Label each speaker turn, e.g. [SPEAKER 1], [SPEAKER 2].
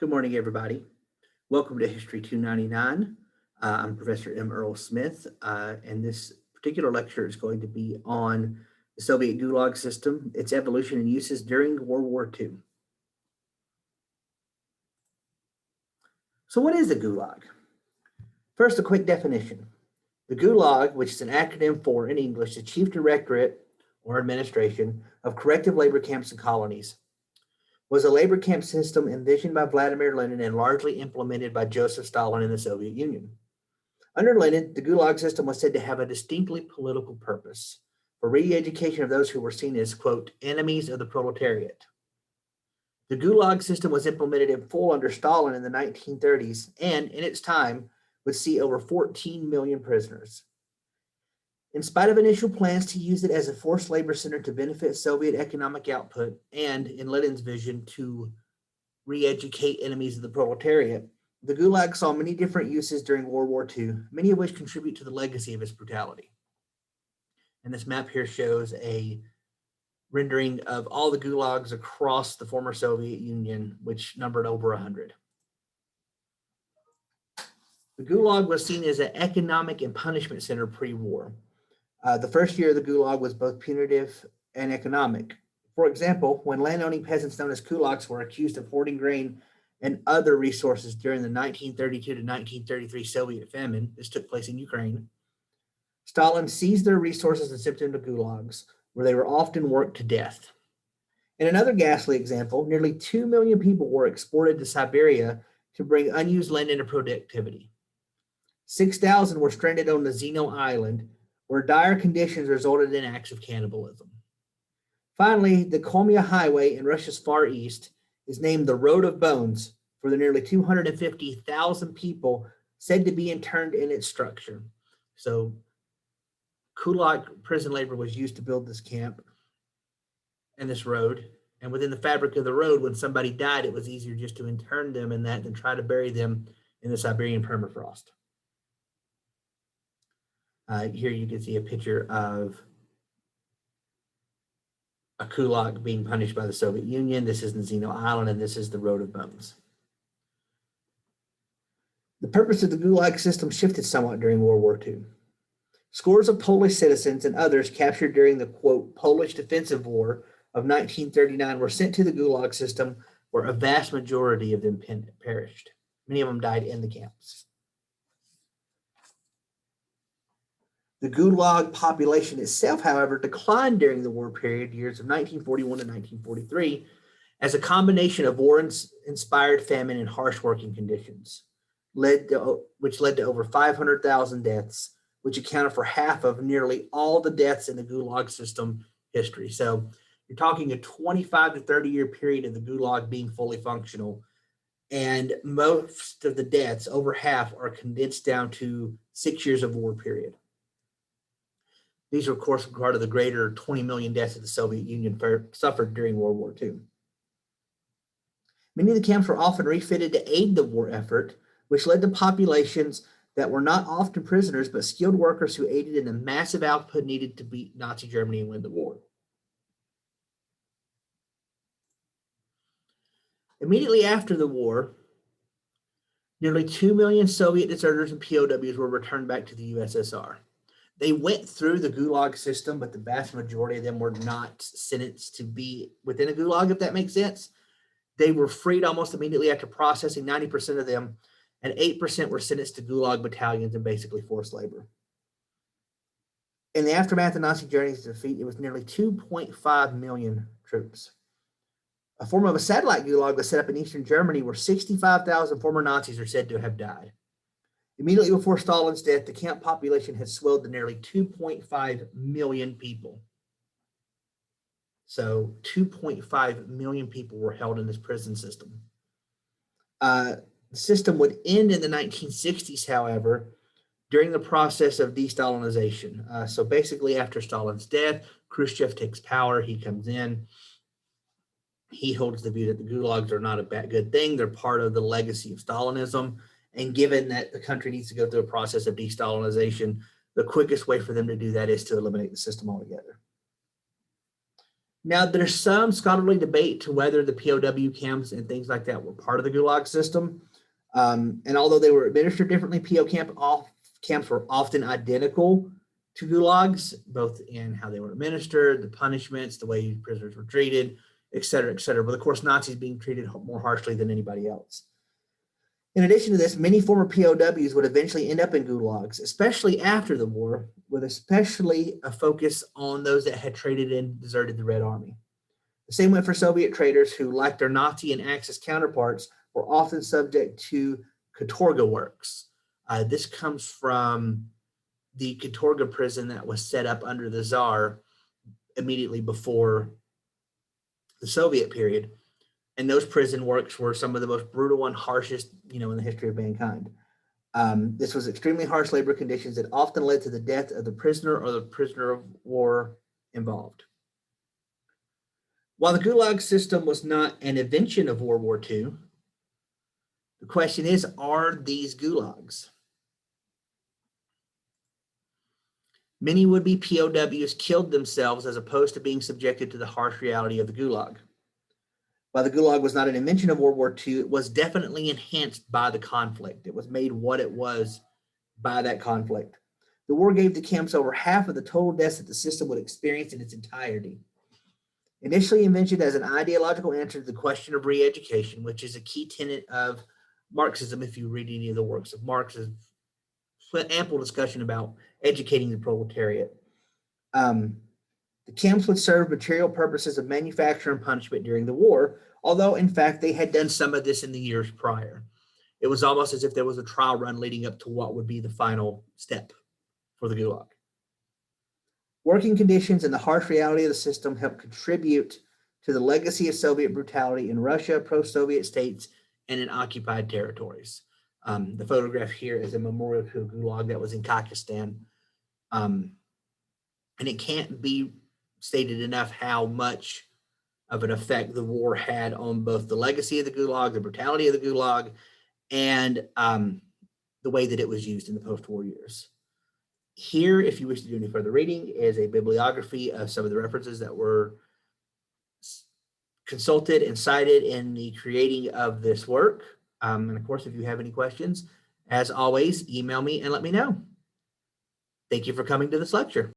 [SPEAKER 1] Good morning, everybody. Welcome to History 299. I'm Professor Earl Smith, and this particular lecture is going to be on the Soviet Gulag system, its evolution and uses during World War II. So what is the Gulag? First, a quick definition. The Gulag, which is an acronym for, in English, the Chief Directorate or Administration of Corrective Labor Camps and Colonies, was a labor camp system envisioned by Vladimir Lenin and largely implemented by Joseph Stalin in the Soviet Union. Under Lenin, the Gulag system was said to have a distinctly political purpose for re-education of those who were seen as, quote, enemies of the proletariat. The Gulag system was implemented in full under Stalin in the 1930s and, in its time, would see over 14 million prisoners. In spite of initial plans to use it as a forced labor center to benefit Soviet economic output and, in Lenin's vision, to re-educate enemies of the proletariat, the Gulag saw many different uses during World War II, many of which contribute to the legacy of its brutality. And this map here shows a rendering of all the Gulags across the former Soviet Union, which numbered over 100. The Gulag was seen as an economic and punishment center pre-war. The first year of the Gulag was both punitive and economic. For example, when landowning peasants known as kulaks were accused of hoarding grain and other resources during the 1932 to 1933 Soviet famine, this took place in Ukraine, Stalin seized their resources and sent them to gulags, where they were often worked to death. In another ghastly example, nearly 2 million people were exported to Siberia to bring unused land into productivity. 6,000 were stranded on the Zeno Island, where dire conditions resulted in acts of cannibalism. Finally, the Kolmia Highway in Russia's Far East is named the Road of Bones for the nearly 250,000 people said to be interned in its structure. So, Kulak prison labor was used to build this camp and this road. And within the fabric of the road, when somebody died, it was easier just to intern them in that than try to bury them in the Siberian permafrost. Here you can see a picture of a kulak being punished by the Soviet Union. This is the Zeno Island, and this is the Road of Bones. The purpose of the Gulag system shifted somewhat during World War II. Scores of Polish citizens and others captured during the, quote, Polish Defensive War of 1939 were sent to the Gulag system, where a vast majority of them perished. Many of them died in the camps. The Gulag population itself, however, declined during the war period, years of 1941 to 1943, as a combination of war-inspired famine and harsh working conditions, which led to over 500,000 deaths, which accounted for half of nearly all the deaths in the Gulag system history. So you're talking a 25 to 30-year period of the Gulag being fully functional, and most of the deaths, over half, are condensed down to 6 years of war period. These are, of course, part of the greater 20 million deaths that the Soviet Union suffered during World War II. Many of the camps were often refitted to aid the war effort, which led to populations that were not often prisoners, but skilled workers who aided in the massive output needed to beat Nazi Germany and win the war. Immediately after the war, nearly 2 million Soviet deserters and POWs were returned back to the USSR. They went through the Gulag system, but the vast majority of them were not sentenced to be within a Gulag, if that makes sense. They were freed almost immediately after processing, 90% of them, and 8% were sentenced to Gulag battalions and basically forced labor. In the aftermath of Nazi Germany's defeat, it was nearly 2.5 million troops. A form of a satellite Gulag was set up in Eastern Germany, where 65,000 former Nazis are said to have died. Immediately before Stalin's death, the camp population had swelled to nearly 2.5 million people. So 2.5 million people were held in this prison system. The system would end in the 1960s, however, during the process of de-Stalinization. So basically, after Stalin's death, Khrushchev takes power, he comes in. He holds the view that the gulags are not a good thing. They're part of the legacy of Stalinism. And given that the country needs to go through a process of de-Stalinization, the quickest way for them to do that is to eliminate the system altogether. Now, there's some scholarly debate to whether the POW camps and things like that were part of the Gulag system. And although they were administered differently, camps were often identical to gulags, both in how they were administered, the punishments, the way prisoners were treated, et cetera, et cetera. But of course, Nazis being treated more harshly than anybody else. In addition to this, many former POWs would eventually end up in gulags, especially after the war, with especially a focus on those that had traded and deserted the Red Army. The same went for Soviet traitors who, like their Nazi and Axis counterparts, were often subject to katorga works. This comes from the katorga prison that was set up under the Tsar immediately before the Soviet period. And those prison works were some of the most brutal and harshest, in the history of mankind. This was extremely harsh labor conditions that often led to the death of the prisoner or the prisoner of war involved. While the Gulag system was not an invention of World War II, the question is, are these gulags? Many would-be POWs killed themselves as opposed to being subjected to the harsh reality of the Gulag. While the Gulag was not an invention of World War II, it was definitely enhanced by the conflict. It was made what it was by that conflict. The war gave the camps over half of the total deaths that the system would experience in its entirety. Initially invented as an ideological answer to the question of re-education, which is a key tenet of Marxism. If you read any of the works of Marx, there's ample discussion about educating the proletariat. The camps would serve material purposes of manufacture and punishment during the war, although in fact they had done some of this in the years prior. It was almost as if there was a trial run leading up to what would be the final step for the Gulag. Working conditions and the harsh reality of the system helped contribute to the legacy of Soviet brutality in Russia, pro-Soviet states, and in occupied territories. The photograph here is a memorial to a Gulag that was in Kakistan. And it can't be stated enough how much of an effect the war had on both the legacy of the Gulag, the brutality of the Gulag, and the way that it was used in the post-war years. Here, if you wish to do any further reading, is a bibliography of some of the references that were consulted and cited in the creating of this work. And of course, if you have any questions, as always, email me and let me know. Thank you for coming to this lecture.